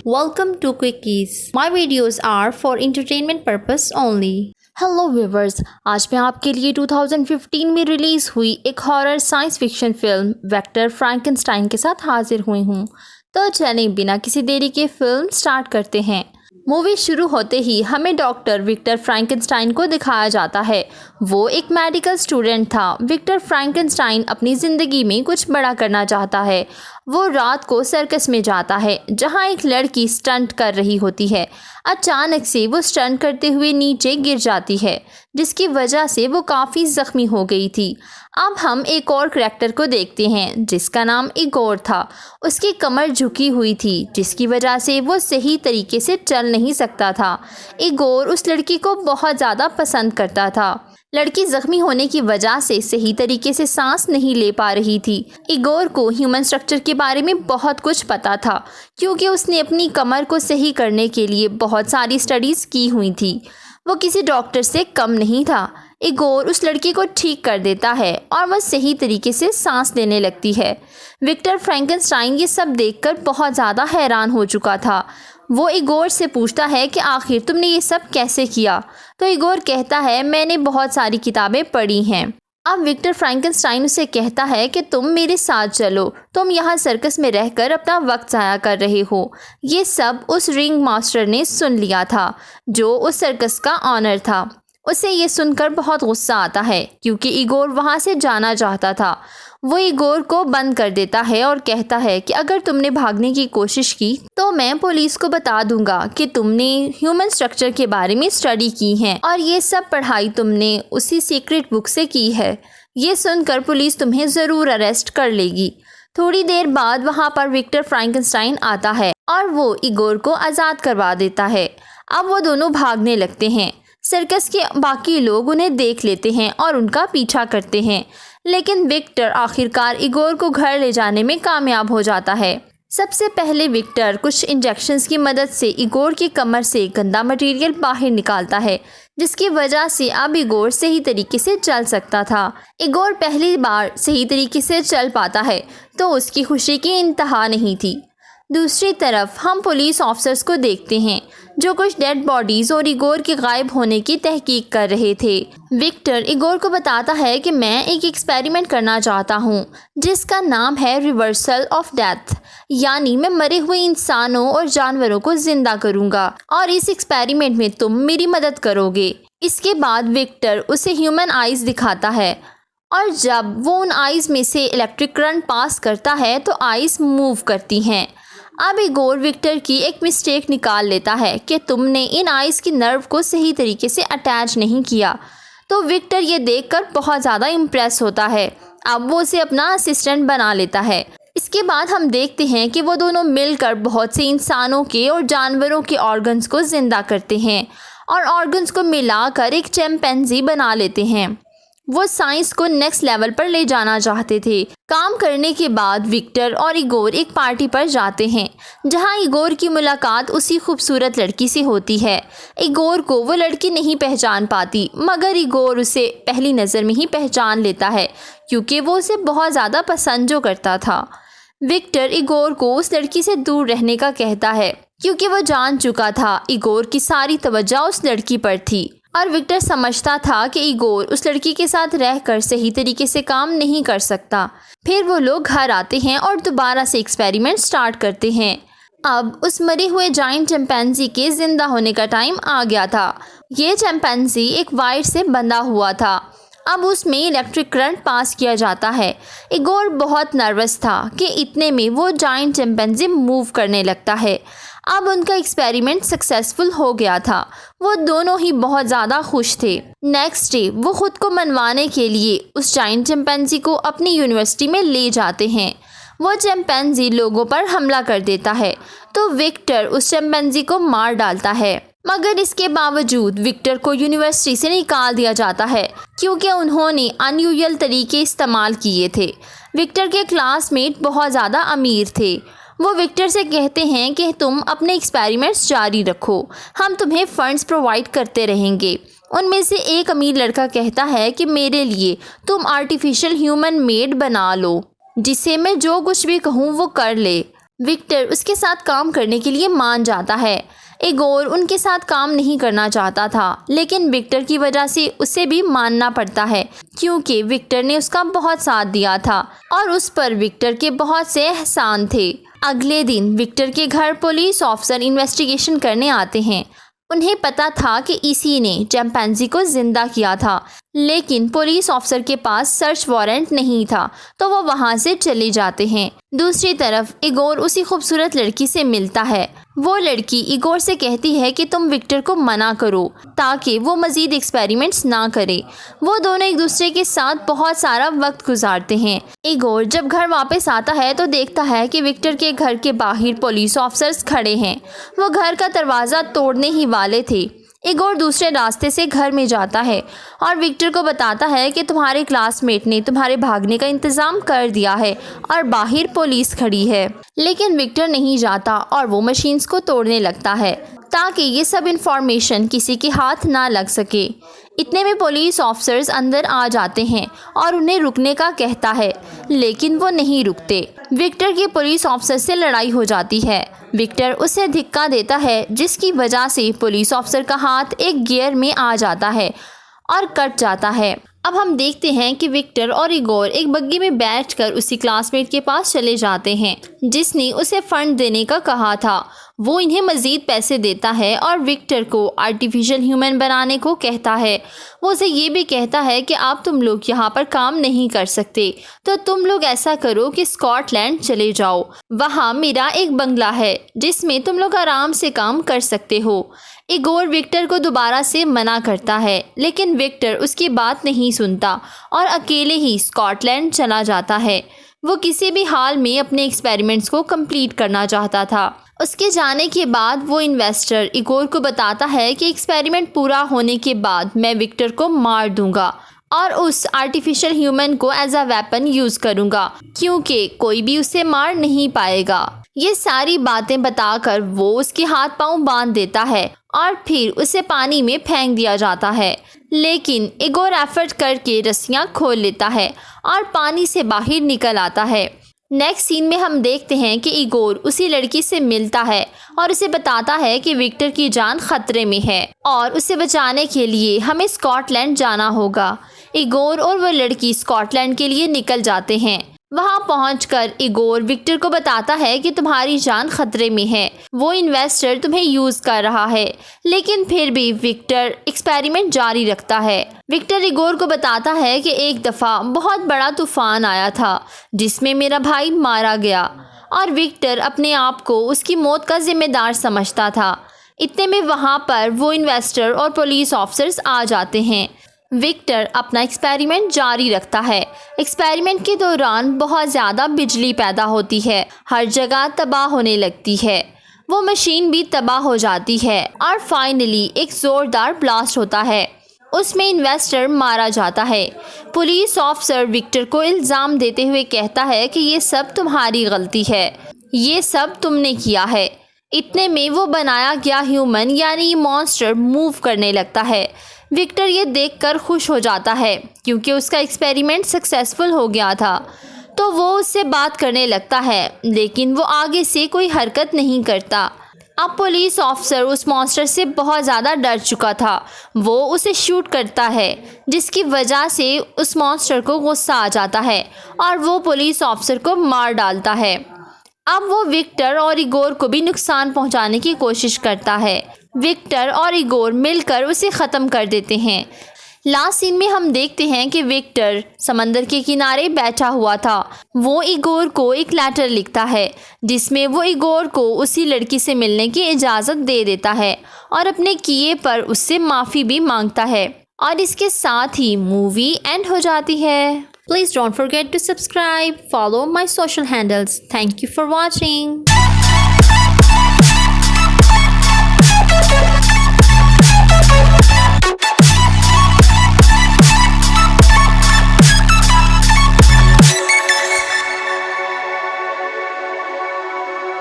Welcome to Quickies. My videos are for entertainment purpose only. Hello viewers, आज मैं आपके लिए 2015 में रिलीज़ हुई एक horror science fiction film Victor Frankenstein के साथ हाजिर हुई हूँ। तो चलें बिना किसी देरी के फिल्म स्टार्ट करते हैं। मूवी शुरू होते ही हमें डॉक्टर विक्टर फ्रैंकेनस्टाइन को दिखाया जाता है। वो एक मेडिकल स्टूडेंट था। विक्टर फ्रैंकेनस्टाइन अपनी ज़िंदगी में कुछ बड़ा करना चाहता है। वो रात को सर्कस में जाता है जहां एक लड़की स्टंट कर रही होती है। अचानक से वो स्टंट करते हुए नीचे गिर जाती है, जिसकी वजह से वो काफ़ी ज़ख्मी हो गई थी। अब हम एक और करैक्टर को देखते हैं जिसका नाम इगोर था। उसकी कमर झुकी हुई थी, जिसकी वजह से वो सही तरीके से चल नहीं सकता था। इगोर उस लड़की को बहुत ज़्यादा पसंद करता था। लड़की जख्मी होने की वजह से सही तरीके से सांस नहीं ले पा रही थी। इगोर को ह्यूमन स्ट्रक्चर के बारे में बहुत कुछ पता था, क्योंकि उसने अपनी कमर को सही करने के लिए बहुत सारी स्टडीज़ की हुई थी। वो किसी डॉक्टर से कम नहीं था। इगोर उस लड़की को ठीक कर देता है और वह सही तरीके से सांस लेने लगती है। विक्टर फ्रैंकेनस्टाइन ये सब देखकर बहुत ज़्यादा हैरान हो चुका था। वो इगोर से पूछता है कि आखिर तुमने ये सब कैसे किया। तो इगोर कहता है, मैंने बहुत सारी किताबें पढ़ी हैं। अब विक्टर फ्रैंकेनस्टाइन उसे कहता है कि तुम मेरे साथ चलो, तुम यहाँ सर्कस में रहकर अपना वक्त ज़ाया कर रहे हो। ये सब उस रिंग मास्टर ने सुन लिया था, जो उस सर्कस का ऑनर था। उसे ये सुनकर बहुत गुस्सा आता है, क्योंकि इगोर वहाँ से जाना चाहता था। वो इगोर को बंद कर देता है और कहता है कि अगर तुमने भागने की कोशिश की तो मैं पुलिस को बता दूंगा कि तुमने ह्यूमन स्ट्रक्चर के बारे में स्टडी की है और ये सब पढ़ाई तुमने उसी सीक्रेट बुक से की है। ये सुनकर पुलिस तुम्हें ज़रूर अरेस्ट कर लेगी। थोड़ी देर बाद वहाँ पर विक्टर फ्रैंकेनस्टाइन आता है और वो इगोर को आज़ाद करवा देता है। अब वो दोनों भागने लगते हैं। सर्कस के बाकी लोग उन्हें देख लेते हैं और उनका पीछा करते हैं, लेकिन विक्टर आखिरकार इगोर को घर ले जाने में कामयाब हो जाता है। सबसे पहले विक्टर कुछ इंजेक्शंस की मदद से इगोर की कमर से गंदा मटेरियल बाहर निकालता है, जिसकी वजह से अब इगोर सही तरीके से चल सकता था। इगोर पहली बार सही तरीके से चल पाता है तो उसकी खुशी की इंतहा नहीं थी। दूसरी तरफ हम पुलिस ऑफिसर्स को देखते हैं जो कुछ डेड बॉडीज़ और इगोर के गायब होने की तहकीक कर रहे थे। विक्टर इगोर को बताता है कि मैं एक एक्सपेरिमेंट करना चाहता हूँ जिसका नाम है रिवर्सल ऑफ डेथ, यानी मैं मरे हुए इंसानों और जानवरों को जिंदा करूँगा और इस एक्सपेरिमेंट में तुम मेरी मदद करोगे। इसके बाद विक्टर उसे ह्यूमन आइज़ दिखाता है और जब वो उन आइज़ में से इलेक्ट्रिक करंट पास करता है तो आइज़ मूव करती हैं। अब इगोर विक्टर की एक मिस्टेक निकाल लेता है कि तुमने इन आइज़ की नर्व को सही तरीके से अटैच नहीं किया। तो विक्टर ये देखकर बहुत ज़्यादा इम्प्रेस होता है। अब वो उसे अपना असिस्टेंट बना लेता है। इसके बाद हम देखते हैं कि वो दोनों मिलकर बहुत से इंसानों के और जानवरों के ऑर्गन्स को ज़िंदा करते हैं और ऑर्गन्स को मिलाकर एक चिंपैंजी बना लेते हैं। वो साइंस को नेक्स्ट लेवल पर ले जाना चाहते थे। काम करने के बाद विक्टर और इगोर एक पार्टी पर जाते हैं जहां इगोर की मुलाकात उसी खूबसूरत लड़की से होती है। इगोर को वो लड़की नहीं पहचान पाती, मगर इगोर उसे पहली नज़र में ही पहचान लेता है, क्योंकि वो उसे बहुत ज़्यादा पसंद जो करता था। विक्टर इगोर को उस लड़की से दूर रहने का कहता है, क्योंकि वो जान चुका था इगोर की सारी तवज्जो उस लड़की पर थी और विक्टर समझता था कि इगोर उस लड़की के साथ रहकर सही तरीके से काम नहीं कर सकता। फिर वो लोग घर आते हैं और दोबारा से एक्सपेरिमेंट स्टार्ट करते हैं। अब उस मरे हुए जाइंट चिंपैंजी के ज़िंदा होने का टाइम आ गया था। ये चिंपैंजी एक वायर से बंधा हुआ था। अब उसमें इलेक्ट्रिक करंट पास किया जाता है। इगोर बहुत नर्वस था कि इतने में वो जाइंट चिंपैंजी मूव करने लगता है। अब उनका एक्सपेरिमेंट सक्सेसफुल हो गया था। वो दोनों ही बहुत ज़्यादा खुश थे। नेक्स्ट डे वो खुद को मनवाने के लिए उस जाइंट चिंपैंजी को अपनी यूनिवर्सिटी में ले जाते हैं। वो चिंपैंजी लोगों पर हमला कर देता है तो विक्टर उस चिंपैंजी को मार डालता है, मगर इसके बावजूद विक्टर को यूनिवर्सिटी से निकाल दिया जाता है क्योंकि उन्होंने अनयूजुअल तरीके इस्तेमाल किए थे। विक्टर के क्लासमेट बहुत ज़्यादा अमीर थे। वो विक्टर से कहते हैं कि तुम अपने एक्सपेरिमेंट्स जारी रखो, हम तुम्हें फ़ंड्स प्रोवाइड करते रहेंगे। उनमें से एक अमीर लड़का कहता है कि मेरे लिए तुम आर्टिफिशियल ह्यूमन मेड बना लो, जिसे मैं जो कुछ भी कहूँ वो कर ले। विक्टर उसके साथ काम करने के लिए मान जाता है। इगोर उनके साथ काम नहीं करना चाहता था, लेकिन विक्टर की वजह से उसे भी मानना पड़ता है क्योंकि विक्टर ने उसका बहुत साथ दिया था और उस पर विक्टर के बहुत से एहसान थे। अगले दिन विक्टर के घर पुलिस ऑफिसर इन्वेस्टिगेशन करने आते हैं। उन्हें पता था कि इसी ने चिंपैंजी को जिंदा किया था, लेकिन पुलिस ऑफिसर के पास सर्च वारंट नहीं था, तो वो वहां से चले जाते हैं। दूसरी तरफ इगोर उसी खूबसूरत लड़की से मिलता है। वो लड़की इगोर से कहती है कि तुम विक्टर को मना करो ताकि वो मज़ीद एक्सपेरिमेंट्स ना करे। वो दोनों एक दूसरे के साथ बहुत सारा वक्त गुजारते हैं। इगोर जब घर वापस आता है तो देखता है कि विक्टर के घर के बाहर पुलिस ऑफिसर्स खड़े हैं। वो घर का दरवाज़ा तोड़ने ही वाले थे। इगोर दूसरे रास्ते से घर में जाता है और विक्टर को बताता है कि तुम्हारे क्लासमेट ने तुम्हारे भागने का इंतज़ाम कर दिया है और बाहर पुलिस खड़ी है। लेकिन विक्टर नहीं जाता और वो मशीन्स को तोड़ने लगता है ताकि ये सब इंफॉर्मेशन किसी के हाथ ना लग सके। इतने में पुलिस ऑफिसर्स अंदर आ जाते हैं और उन्हें रुकने का कहता है, लेकिन वो नहीं रुकते। विक्टर की पुलिस ऑफिसर से लड़ाई हो जाती है। विक्टर उसे धिक्का देता है, जिसकी वजह से पुलिस ऑफिसर का हाथ एक गियर में आ जाता है और कट जाता है। अब हम देखते हैं कि विक्टर और इगोर एक बग्गी में बैठकर उसी क्लासमेट के पास चले जाते हैं जिसने उसे फंड देने का कहा था। वो इन्हें मज़ीद पैसे देता है और विक्टर को आर्टिफिशियल ह्यूमन बनाने को कहता है। वो उसे ये भी कहता है कि अब तुम लोग यहाँ पर काम नहीं कर सकते, तो तुम लोग ऐसा करो कि स्कॉटलैंड चले जाओ। वहाँ मेरा एक बंगला है जिसमें तुम लोग आराम से काम कर सकते हो। इगोर विक्टर को दोबारा से मना करता है, लेकिन विक्टर उसकी बात नहीं सुनता और अकेले ही स्कॉटलैंड चला जाता है। वो किसी भी हाल में अपने एक्सपेरिमेंट्स को कंप्लीट करना चाहता था। उसके जाने के बाद वो इन्वेस्टर इगोर को बताता है कि एक्सपेरिमेंट पूरा होने के बाद मैं विक्टर को मार दूंगा और उस आर्टिफिशियल ह्यूमन को एज अ वेपन यूज़ करूंगा क्योंकि कोई भी उसे मार नहीं पाएगा। ये सारी बातें बताकर वो उसके हाथ पांव बांध देता है और फिर उसे पानी में फेंक दिया जाता है। लेकिन इगोर एफर्ट करके रस्सियाँ खोल लेता है और पानी से बाहर निकल आता है। नेक्स्ट सीन में हम देखते हैं कि इगोर उसी लड़की से मिलता है और उसे बताता है कि विक्टर की जान खतरे में है और उसे बचाने के लिए हमें स्कॉटलैंड जाना होगा। इगोर और वो लड़की स्कॉटलैंड के लिए निकल जाते हैं। वहां पहुंचकर इगोर विक्टर को बताता है कि तुम्हारी जान खतरे में है, वो इन्वेस्टर तुम्हें यूज़ कर रहा है। लेकिन फिर भी विक्टर एक्सपेरिमेंट जारी रखता है। विक्टर इगोर को बताता है कि एक दफ़ा बहुत बड़ा तूफान आया था जिसमें मेरा भाई मारा गया और विक्टर अपने आप को उसकी मौत का जिम्मेदार समझता था। इतने में वहाँ पर वो इन्वेस्टर और पुलिस ऑफिसर्स आ जाते हैं। विक्टर अपना एक्सपेरिमेंट जारी रखता है। एक्सपेरिमेंट के दौरान बहुत ज़्यादा बिजली पैदा होती है, हर जगह तबाह होने लगती है। वो मशीन भी तबाह हो जाती है और फाइनली एक ज़ोरदार ब्लास्ट होता है। उसमें इन्वेस्टर मारा जाता है। पुलिस ऑफिसर विक्टर को इल्ज़ाम देते हुए कहता है कि ये सब तुम्हारी गलती है, ये सब तुमने किया है। इतने में वो बनाया गया ह्यूमन यानी मॉन्स्टर मूव करने लगता है। विक्टर ये देखकर खुश हो जाता है क्योंकि उसका एक्सपेरिमेंट सक्सेसफुल हो गया था, तो वो उससे बात करने लगता है, लेकिन वो आगे से कोई हरकत नहीं करता। अब पुलिस ऑफिसर उस मॉन्स्टर से बहुत ज़्यादा डर चुका था। वो उसे शूट करता है, जिसकी वजह से उस मॉन्स्टर को गुस्सा आ जाता है और वो पुलिस ऑफिसर को मार डालता है। अब वो विक्टर और इगोर को भी नुकसान पहुंचाने की कोशिश करता है। विक्टर और इगोर मिलकर उसे ख़त्म कर देते हैं। लास्ट सीन में हम देखते हैं कि विक्टर समंदर के किनारे बैठा हुआ था। वो इगोर को एक लेटर लिखता है जिसमें वो इगोर को उसी लड़की से मिलने की इजाज़त दे देता है और अपने किए पर उससे माफ़ी भी मांगता है। और इसके साथ ही मूवी एंड हो जाती है। Please don't forget to subscribe, follow my social handles. Thank you for watching.